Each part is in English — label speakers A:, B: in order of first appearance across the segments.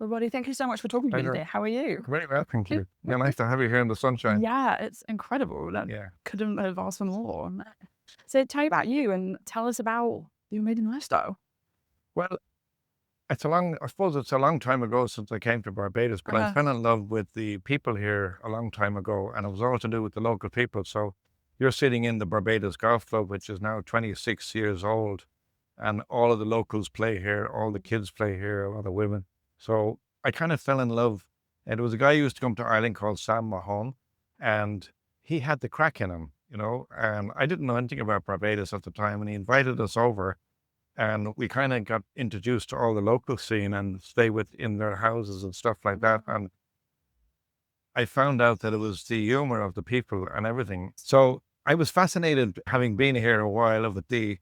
A: Well, Roddy, thank you so much for talking to me
B: Pleasure.
A: today. How are you?
B: Very well, thank you. Yeah, nice to have you here in the sunshine.
A: Yeah, it's incredible. That
B: Yeah.
A: couldn't have asked for more. So tell me about you and tell us about your maiden lifestyle.
B: Well, I suppose it's a long time ago since I came to Barbados, but I
A: Uh,
B: fell in love with the people here a long time ago, and it was all to do with the local people. So you're sitting in the Barbados Golf Club, which is now 26 years old, and all of the locals play here, all the kids play here, a lot of women. So I kind of fell in love. And there was a guy who used to come to Ireland called Sam Mahone, and he had the crack in him, and I didn't know anything about Barbados at the time, and he invited us over and we kind of got introduced to all the local scene and stay in their houses and stuff like that. And I found out that it was the humor of the people and everything. So I was fascinated, having been here a while, of the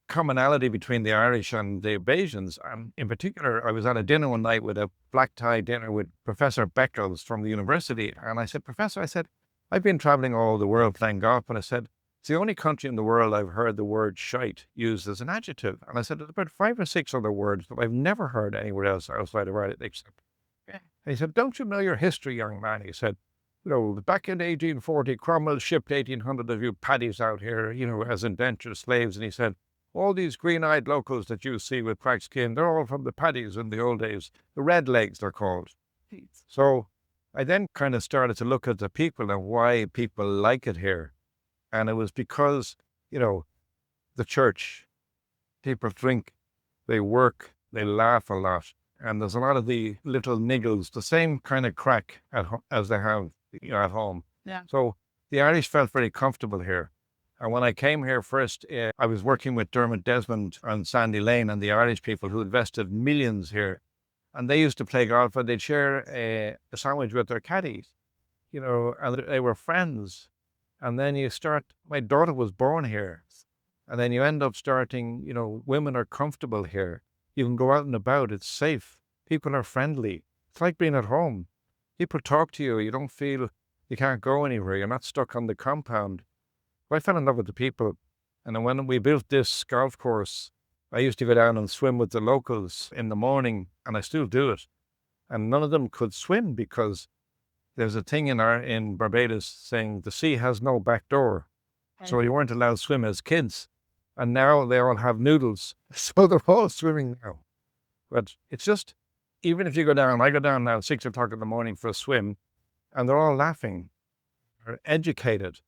B: commonality between the Irish and the Bajans. And in particular, I was at a dinner one night with a black tie dinner with Professor Beckles from the university. And I said, Professor, I said, I've been traveling all over the world playing golf. And I said, it's the only country in the world I've heard the word shite used as an adjective. And I said, there's about 5 or 6 other words that I've never heard anywhere else outside of Ireland except. Yeah. And he said, don't you know your history, young man? He said, back in 1840, Cromwell shipped 1,800 of you paddies out here, as indentured slaves. And he said, all these green-eyed locals that you see with cracked skin, they're all from the paddies in the old days. The red legs, they're called. So I then kind of started to look at the people and why people like it here. And it was because, the church, people drink, they work, they laugh a lot. And there's a lot of the little niggles, the same kind of crack as they have, at home.
A: yeah.
B: So the Irish felt very comfortable here. And when I came here first, I was working with Dermot Desmond and Sandy Lane and the Irish people who invested millions here. And they used to play golf and they'd share a sandwich with their caddies, and they were friends. And then my daughter was born here. And then you end up starting, women are comfortable here. You can go out and about. It's safe. People are friendly. It's like being at home. People talk to you. You don't feel you can't go anywhere. You're not stuck on the compound. I fell in love with the people. And then when we built this golf course, I used to go down and swim with the locals in the morning, and I still do it. And none of them could swim because there's a thing in Barbados saying the sea has no back door. So you weren't allowed to swim as kids. And now they all have noodles. So they're all swimming now. But it's just, even if you go down, I go down now at 6 o'clock in the morning for a swim, and they're all laughing. They're educated.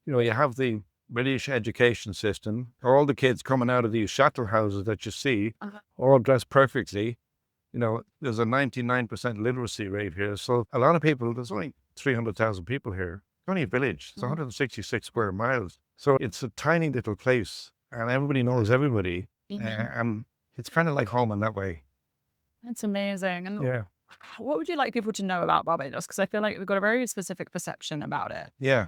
B: You have the British education system, all the kids coming out of these shuttle houses that you see, all dressed perfectly. There's a 99% literacy rate here. So a lot of people, there's only 300,000 people here. It's only a village. It's 166 square miles. So it's a tiny little place and everybody knows everybody. And it's kind of like home in that way.
A: That's amazing. And
B: Yeah.
A: what would you like people to know about Barbados? Because I feel like we've got a very specific perception about it.
B: Yeah.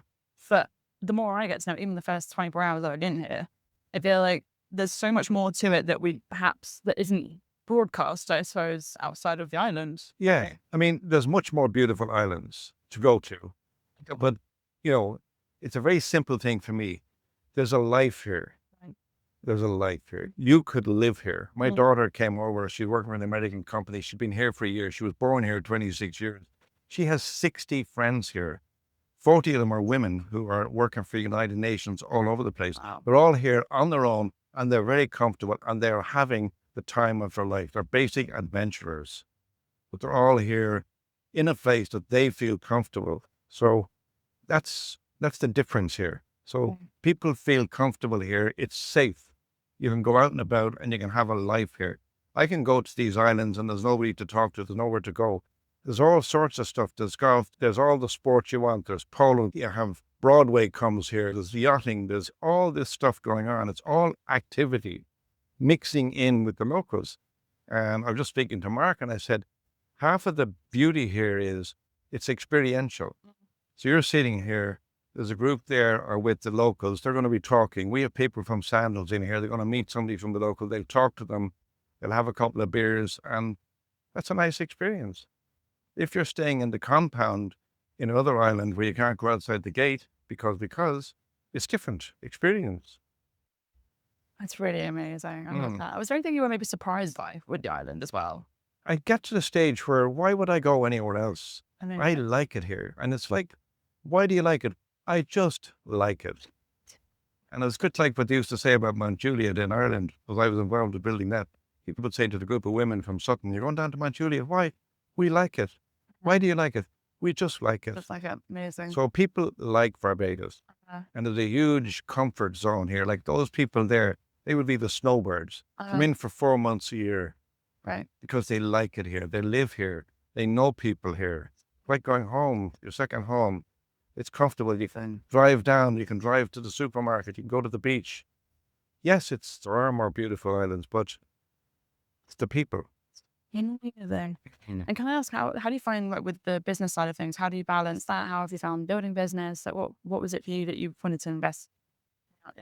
A: But the more I get to know, even the first 24 hours that I've been here, I feel like there's so much more to it that isn't broadcast, I suppose, outside of the island.
B: Yeah. I mean, there's much more beautiful islands to go to. But, it's a very simple thing for me. There's a life here. There's a life here. You could live here. My daughter came over. She's working for an American company. She's been here for a year. She was born here 26 years. She has 60 friends here. 40 of them are women who are working for the United Nations all over the place.
A: Wow.
B: They're all here on their own, and they're very comfortable, and they're having the time of their life. They're basic adventurers, but they're all here in a place that they feel comfortable. So that's the difference here. So people feel comfortable here. It's safe. You can go out and about and you can have a life here. I can go to these islands and there's nobody to talk to. There's nowhere to go. There's all sorts of stuff. There's golf. There's all the sports you want. There's polo. You have Broadway comes here. There's yachting. There's all this stuff going on. It's all activity mixing in with the locals. And I was just speaking to Mark and I said, half of the beauty here is it's experiential. So you're sitting here. There's a group there or with the locals. They're going to be talking. We have people from Sandals in here. They're going to meet somebody from the local. They'll talk to them. They'll have a couple of beers. And that's a nice experience. If you're staying in the compound in another island where you can't go outside the gate because it's different experience.
A: That's really amazing. I love that. Was there anything you were maybe surprised by with the island as well?
B: I get to the stage where why would I go anywhere else?
A: I mean,
B: I like it here. And it's like, why do you like it? I just like it. And it's good like what they used to say about Mount Juliet in Ireland, because I was involved in building that. People would say to the group of women from Sutton, you're going down to Mount Juliet. Why? We like it. Why do you like it? We just like it.
A: just like it. Amazing.
B: So people like Barbados. And there's a huge comfort zone here. Like those people there, they would be the snowbirds. Come in for 4 months a year.
A: Right.
B: Because they like it here. They live here. They know people here. It's like going home, your second home. It's comfortable. You can drive down. You can drive to the supermarket. You can go to the beach. Yes, there are more beautiful islands, but it's the people.
A: Amazing. And can I ask, how do you find, like, with the business side of things, how do you balance that? How have you found building business? Like, what was it for you that you wanted to invest?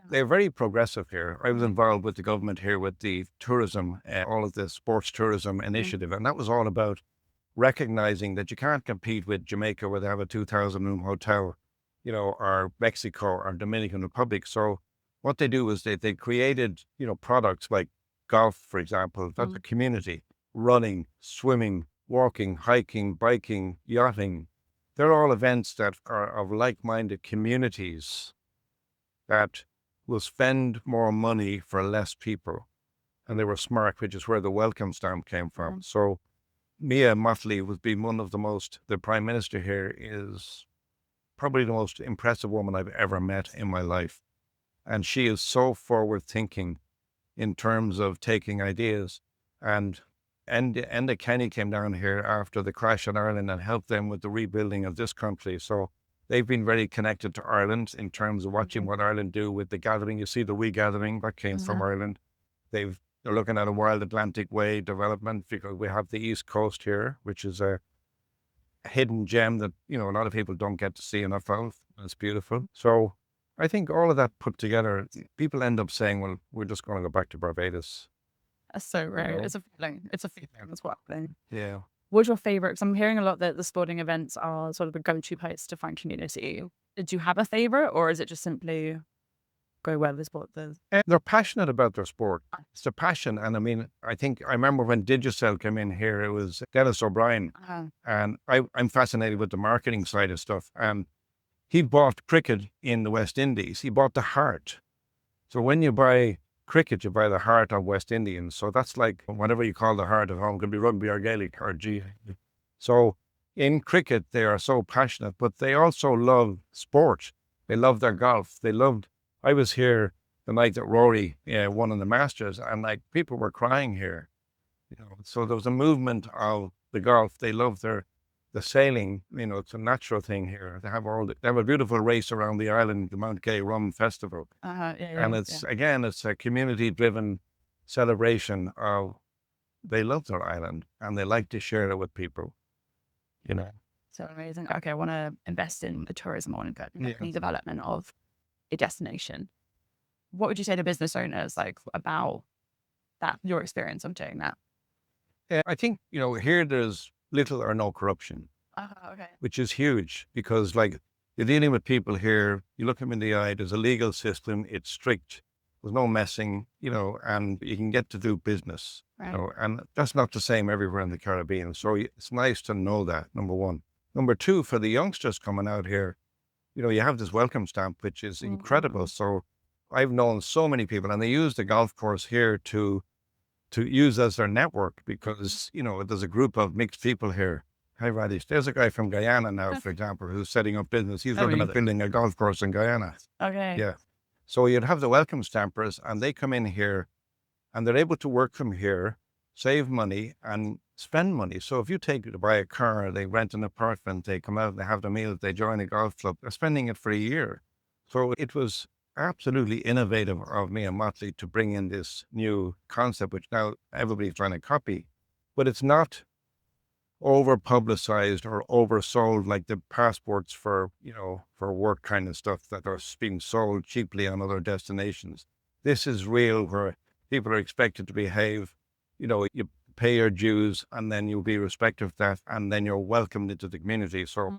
B: They're very progressive here. I was involved with the government here with the tourism, all of the sports tourism initiative. And that was all about recognizing that you can't compete with Jamaica where they have a 2,000 room hotel, or Mexico or Dominican Republic. So what they do is they created, products like golf, for example. That's a community. Running, swimming, walking, hiking, biking, yachting. They're all events that are of like-minded communities that will spend more money for less people. And they were smart, which is where the welcome stamp came from. So Mia Mottley was being the Prime Minister here is probably the most impressive woman I've ever met in my life. And she is so forward thinking in terms of taking ideas. And Enda Kenny came down here after the crash in Ireland and helped them with the rebuilding of this country. So they've been very connected to Ireland in terms of watching what Ireland do with the gathering. You see the regathering that came from Ireland. They're looking at a Wild Atlantic Way development because we have the East Coast here, which is a hidden gem that, a lot of people don't get to see enough of. It's beautiful. So I think all of that put together, people end up saying, well, we're just going to go back to Barbados.
A: That's so rare. It's a feeling. It's a feeling as well.
B: Yeah.
A: What's your favorite? Because I'm hearing a lot that the sporting events are sort of a go-to place to find community. Did you have a favorite, or is it just simply go where the sport is?
B: They're passionate about their sport. It's a passion. And I mean, I remember when Digicel came in here, it was Dennis O'Brien. And I'm fascinated with the marketing side of stuff. And he bought cricket in the West Indies. He bought the heart. So when you buy cricket, you buy the heart of West Indians. So that's like whatever you call the heart at home, could be rugby or Gaelic or G. So in cricket, they are so passionate, but they also love sport. They love their golf. I was here the night that Rory won in the Masters, and like people were crying here. So there was a movement of the golf. They love the sailing. It's a natural thing here. They have a beautiful race around the island, the Mount Gay Rum Festival. And it's a community-driven celebration of, they love their island and they like to share it with people,
A: So amazing. Okay, I want to invest in the tourism and development of a destination. What would you say to business owners about that, your experience of doing that?
B: I think, here there's little or no corruption, which is huge because you're dealing with people here, you look them in the eye, there's a legal system, it's strict, there's no messing, and you can get to do business, and that's not the same everywhere in the Caribbean. So it's nice to know that, number one. Number two, for the youngsters coming out here, you have this welcome stamp, which is incredible. So I've known so many people, and they use the golf course here to use as their network because, there's a group of mixed people here. Hi, Roddy. There's a guy from Guyana now, for example, who's setting up business. He's looking at building a golf course in Guyana.
A: Okay.
B: Yeah. So you'd have the welcome stampers, and they come in here, and they're able to work from here, save money, and spend money. So if you take to buy a car, they rent an apartment, they come out, they have the meal, they join a golf club, they're spending it for a year. So it was absolutely innovative of Mia Mottley to bring in this new concept, which now everybody's trying to copy, but it's not over publicized or oversold like the passports for work kind of stuff that are being sold cheaply on other destinations. This is real, where people are expected to behave. You pay your dues and then you'll be respected of that, and then you're welcomed into the community. So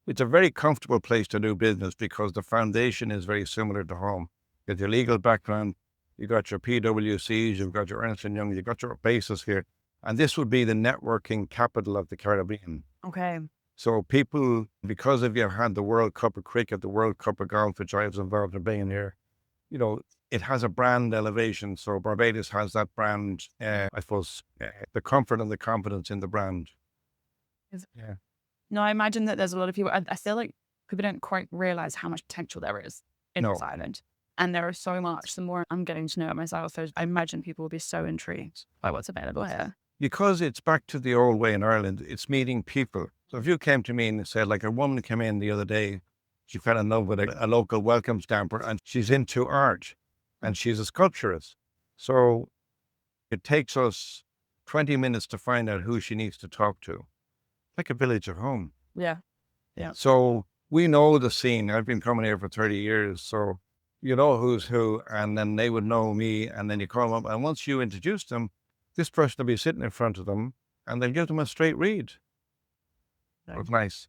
B: it's a very comfortable place to do business because the foundation is very similar to home. You got your legal background, you got your PwCs, you've got your Ernst & Young, you've got your basis here, And this would be the networking capital of the Caribbean.
A: Okay.
B: So people, because if you had the World Cup of Cricket, the World Cup of Golf, which I was involved in being here, you know, it has a brand elevation. So Barbados has that brand, I suppose, the comfort and the confidence in the brand. Yeah.
A: No, I imagine that there's a lot of people, I feel like people don't quite realize how much potential there is in this island. And there is so much, the more I'm getting to know it myself, so I imagine people will be so intrigued by what's available here.
B: Because it's back to the old way in Ireland, it's meeting people. So if you came to me and said, like a woman came in the other day, she fell in love with a local welcome stamper and she's into art and she's a sculpturist. So it takes us 20 minutes to find out who she needs to talk to. Like a village at home.
A: Yeah. Yeah.
B: So we know the scene. I've been coming here for 30 years. So you know who's who, and then they would know me, and then you call them up. And once you introduce them, this person will be sitting in front of them and they'll give them a straight read. It was nice.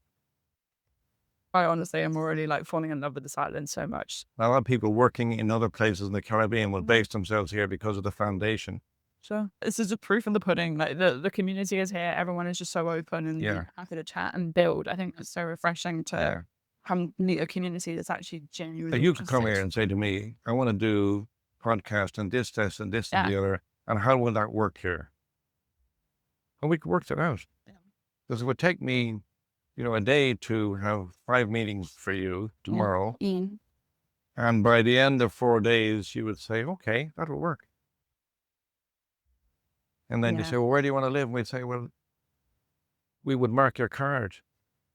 A: I honestly am already like falling in love with this island so much.
B: A lot of people working in other places in the Caribbean will base themselves here because of the foundation.
A: Sure. This is a proof in the pudding. Like the community is here. Everyone is just so open and happy to chat and build. I think it's so refreshing to come meet a community that's actually genuinely.
B: You could come here and say to me, I want to do podcast and this and the other. And how will that work here? And we could work that out. Because it would take me, a day to have 5 meetings for you tomorrow. And by the end of 4 days, you would say, okay, that'll work. And then you say, well, where do you want to live? And we'd say, well, we would mark your card.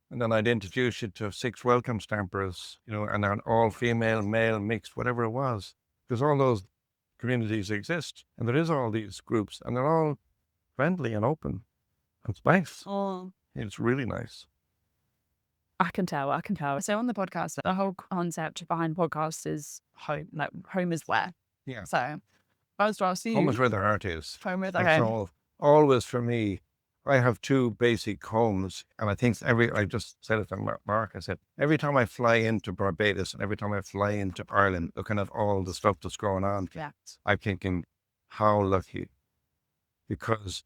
B: And then I'd introduce you to 6 welcome stampers, and an all female, male, mixed, whatever it was. Because all those communities exist. And there is all these groups and they're all friendly and open. It's nice.
A: Oh.
B: It's really nice.
A: I can tell. So on the podcast, the whole concept behind podcasts is home. Like home is where.
B: Yeah.
A: So first I'll see you.
B: Home is where the heart is.
A: Home is,
B: okay. So always for me, I have 2 basic homes. And I think I just said it to Mark, I said, every time I fly into Barbados and every time I fly into Ireland, looking at all the stuff that's going on, I'm thinking, how lucky. Because,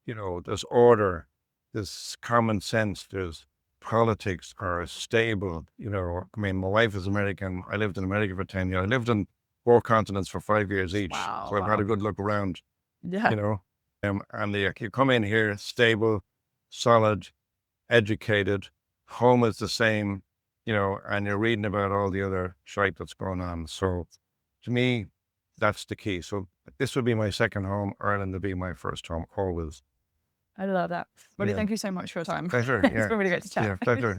B: there's order, there's common sense, there's politics are stable. My wife is American. I lived in America for 10 years. I lived in 4 continents for 5 years each.
A: Wow,
B: so I've had a good look around,
A: Yeah.
B: And you come in here, stable, solid, educated, home is the same, and you're reading about all the other shite that's going on. So to me, that's the key. So this would be my second home. Ireland would be my first home, always.
A: I love that. Roddy, thank you so much for your time.
B: Pleasure.
A: It's been really great to chat.
B: Yeah, pleasure.